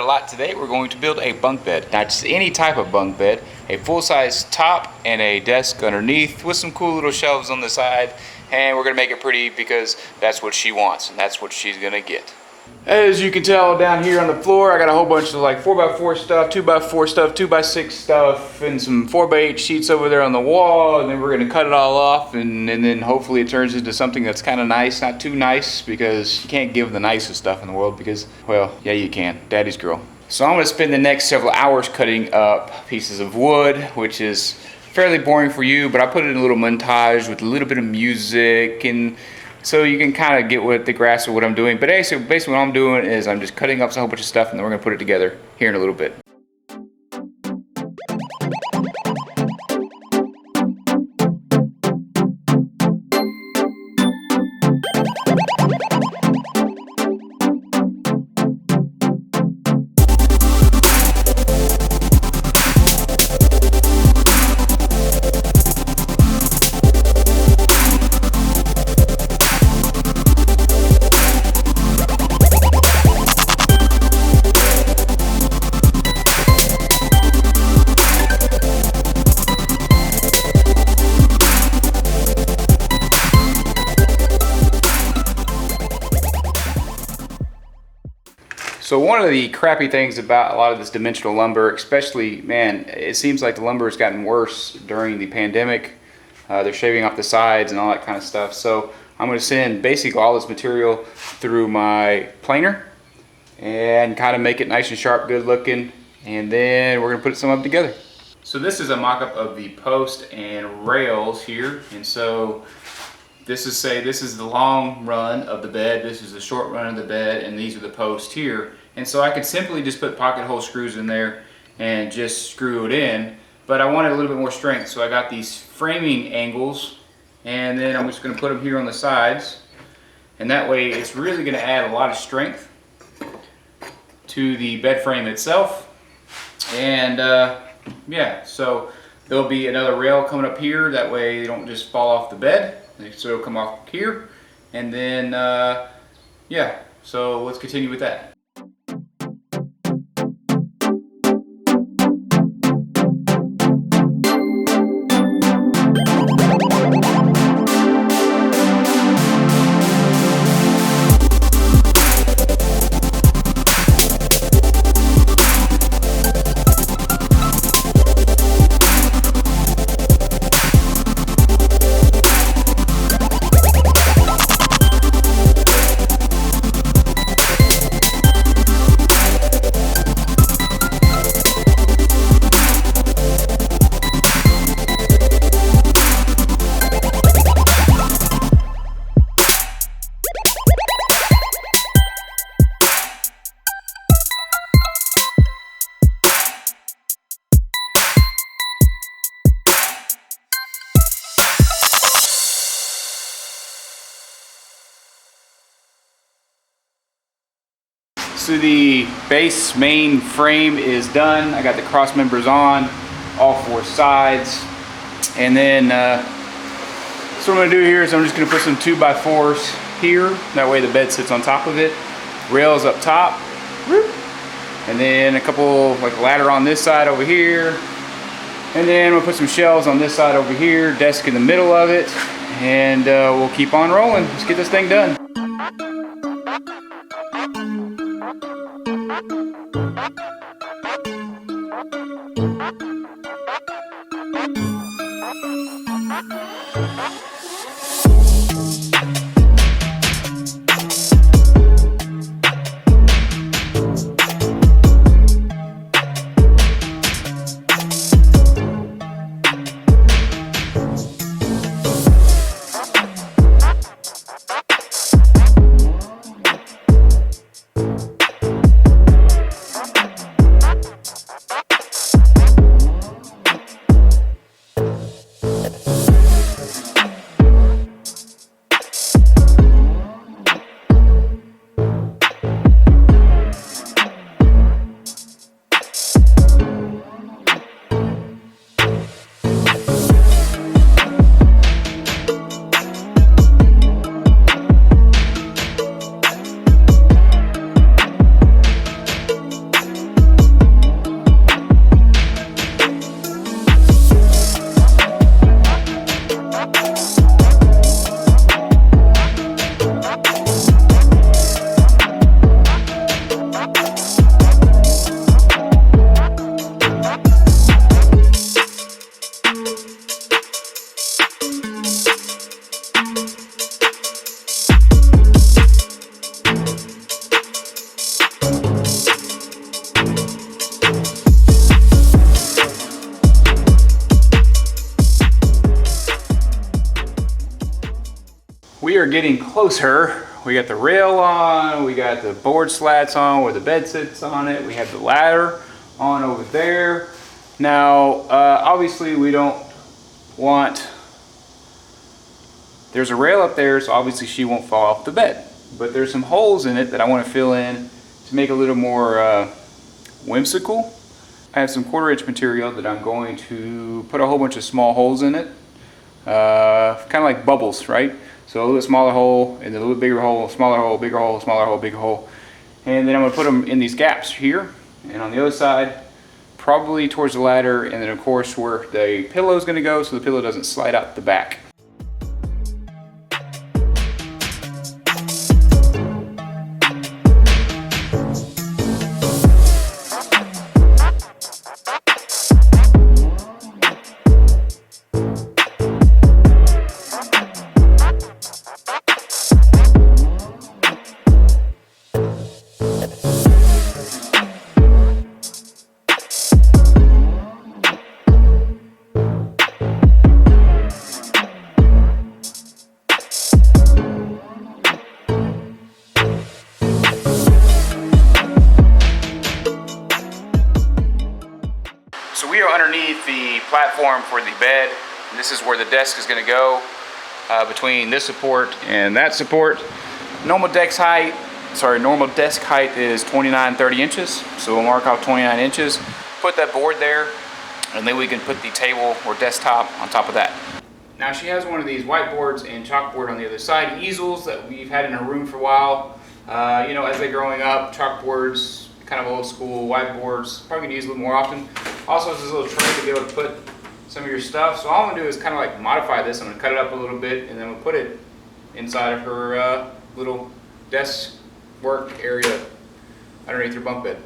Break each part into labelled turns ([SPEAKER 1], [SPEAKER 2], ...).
[SPEAKER 1] a lot today. We're going to build a bunk bed. Not just any type of bunk bed, a full-size top and a desk underneath with some cool little shelves on the side. And we're gonna make it pretty because that's what she wants and that's what she's gonna get. As you can tell down here on the floor, I got a whole bunch of like 4x4 stuff, 2x4 stuff, 2x6 stuff, and some 4x8 sheets over there on the wall. And then we're gonna cut it all off, and then hopefully it turns into something that's kind of nice, not too nice, because you can't give the nicest stuff in the world because, well, yeah, you can. Daddy's girl. So I'm gonna spend the next several hours cutting up pieces of wood, which is fairly boring for you, but I put it in a little montage with a little bit of music, and so you can kind of get with the grasp of what I'm doing. But basically what I'm doing is I'm just cutting up a whole bunch of stuff, and then we're gonna put it together here in a little bit. So one of the crappy things about a lot of this dimensional lumber, especially, man, it seems like the lumber has gotten worse during the pandemic. They're shaving off the sides and all that kind of stuff. So I'm going to send basically all this material through my planer and kind of make it nice and sharp, good looking. And then we're going to put some of it together. So this is a mock-up of the post and rails here. And so this is the long run of the bed, this is the short run of the bed, and these are the posts here. And so I could simply just put pocket hole screws in there and just screw it in, but I wanted a little bit more strength, so I got these framing angles, and then I'm just going to put them here on the sides, and that way it's really going to add a lot of strength to the bed frame itself. And yeah, so there'll be another rail coming up here, that way they don't just fall off the bed. So it'll come off here, and then yeah, so let's continue with that. So the base main frame is done. I got the cross members on all four sides, and then so what I'm gonna do here is I'm just gonna put some 2x4s here. That way the bed sits on top of it. Rails up top, and then a couple like ladder on this side over here, and then we'll put some shelves on this side over here. Desk in the middle of it, and we'll keep on rolling. Let's get this thing done. we are getting closer. We got the rail on, we got the board slats on where the bed sits on it, we have the ladder on over there. Now, obviously we don't want, there's a rail up there, so obviously she won't fall off the bed. But there's some holes in it that I want to fill in to make it a little more whimsical. I have some 1/4-inch material that I'm going to put a whole bunch of small holes in it. Kind of like bubbles, right? So a little bit smaller hole, and then a little bigger hole, smaller hole, bigger hole, smaller hole, bigger hole. And then I'm gonna put them in these gaps here, and on the other side, probably towards the ladder, and then of course where the pillow is gonna go so the pillow doesn't slide out the back. So we are underneath the platform for the bed, and this is where the desk is going to go, between this support and that support. Normal desk height is 29-30 inches, so we'll mark off 29 inches, put that board there, and then we can put the table or desktop on top of that. Now she has one of these whiteboards and chalkboard on the other side, easels that we've had in her room for a while. You know, as they're growing up, chalkboards, kind of old school, whiteboards, probably gonna use a little more often. Also, there's this little tray to be able to put some of your stuff. So all I'm gonna do is kind of like modify this. I'm gonna cut it up a little bit, and then we'll put it inside of her little desk work area underneath her bunk bed.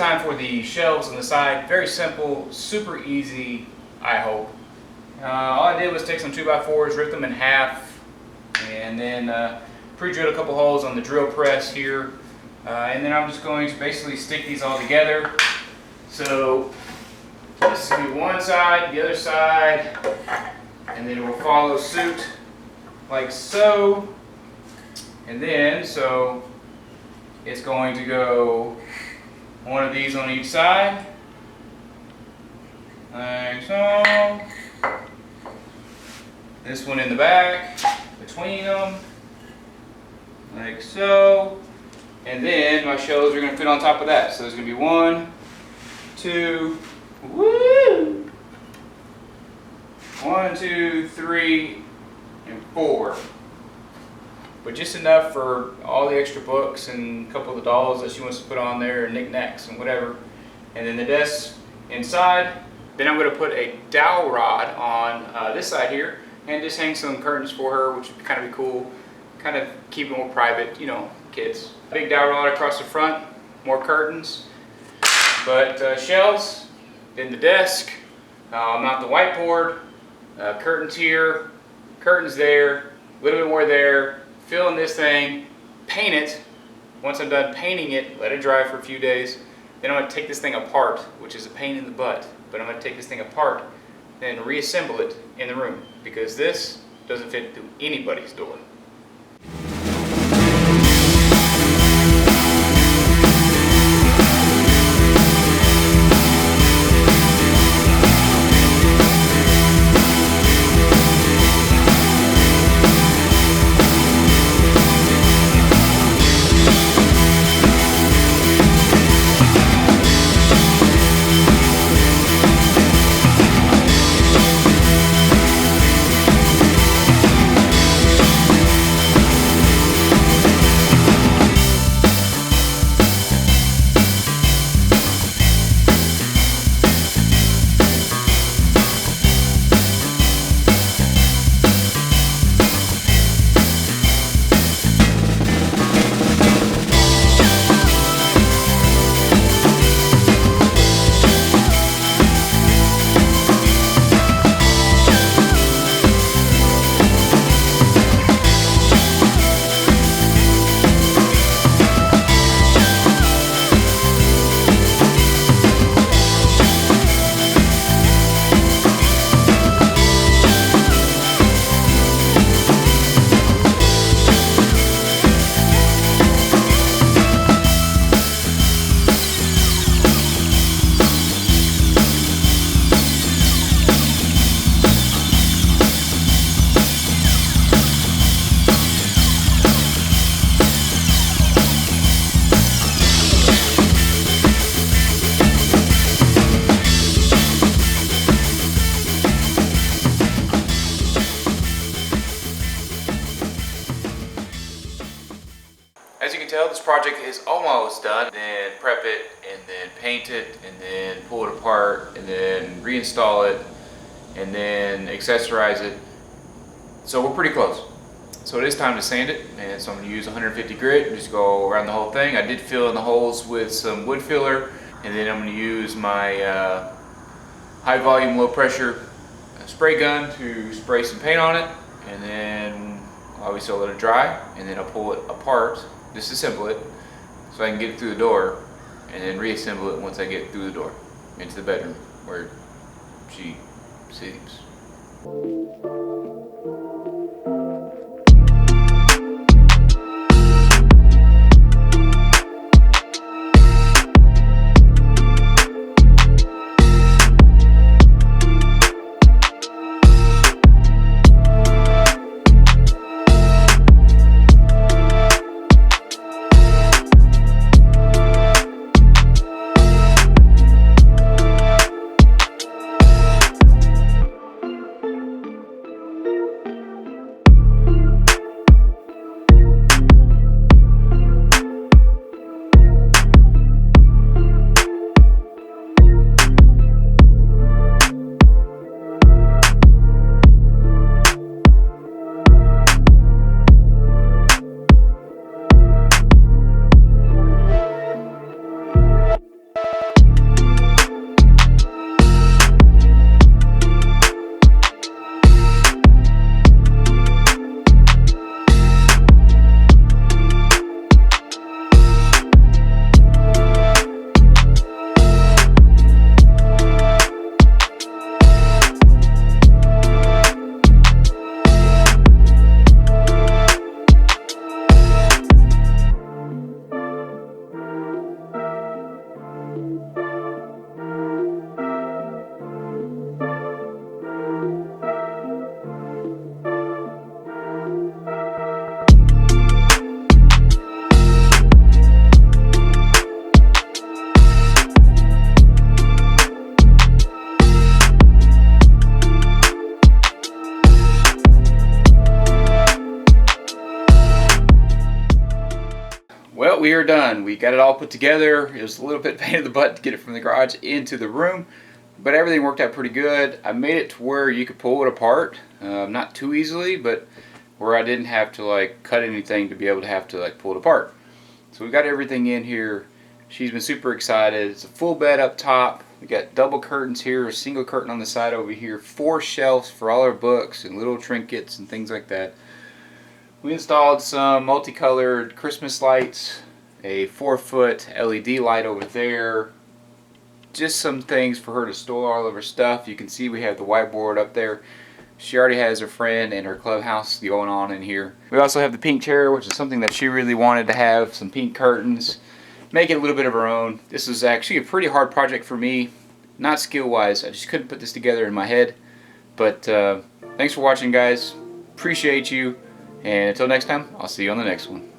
[SPEAKER 1] time for the shelves on the side. Very simple, super easy, I hope. All I did was take some 2x4s, rip them in half, and then pre-drilled a couple holes on the drill press here. And then I'm just going to basically stick these all together. So this is going to be one side, the other side, and then it will follow suit like so. And then, so it's going to go one of these on each side, like so. This one in the back, between them, like so. And then my shelves are going to fit on top of that. So there's going to be 1, 2, woo! 1, 2, 3, and 4. But just enough for all the extra books and a couple of the dolls that she wants to put on there, and knickknacks and whatever. And then the desk inside. Then I'm going to put a dowel rod on this side here and just hang some curtains for her, which would kind of be cool. Kind of keep it more private, you know, kids. Big dowel rod across the front, more curtains. But shelves, then the desk, mount the whiteboard, curtains here, curtains there, a little bit more there. Fill in this thing, paint it. Once I'm done painting it, let it dry for a few days. Then I'm going to take this thing apart, which is a pain in the butt. But I'm going to take this thing apart and reassemble it in the room, because this doesn't fit through anybody's door. As you can tell, this project is almost done. Then prep it, and then paint it, and then pull it apart, and then reinstall it, and then accessorize it. So we're pretty close. So it is time to sand it, and so I'm going to use 150 grit and just go around the whole thing. I did fill in the holes with some wood filler, and then I'm going to use my high volume, low pressure spray gun to spray some paint on it, and then obviously I'll let it dry, and then I'll pull it apart, disassemble it, so I can get it through the door, and then reassemble it once I get through the door into the bedroom where she sleeps. we are done. We got it all put together. It was a little bit pain in the butt to get it from the garage into the room, but everything worked out pretty good. I made it to where you could pull it apart, not too easily, but where I didn't have to like cut anything to be able to have to like pull it apart. So we got everything in here. She's been super excited. It's a full bed up top. We got double curtains here, a single curtain on the side over here, 4 shelves for all our books and little trinkets and things like that. We installed some multicolored Christmas lights, a 4-foot LED light over there, just some things for her to store all of her stuff. You can see we have the whiteboard up there. She already has her friend and her clubhouse going on in here. We also have the pink chair, which is something that she really wanted to have, some pink curtains, make it a little bit of her own. This was actually a pretty hard project for me, not skill-wise. I just couldn't put this together in my head. But thanks for watching, guys. Appreciate you. And until next time, I'll see you on the next one.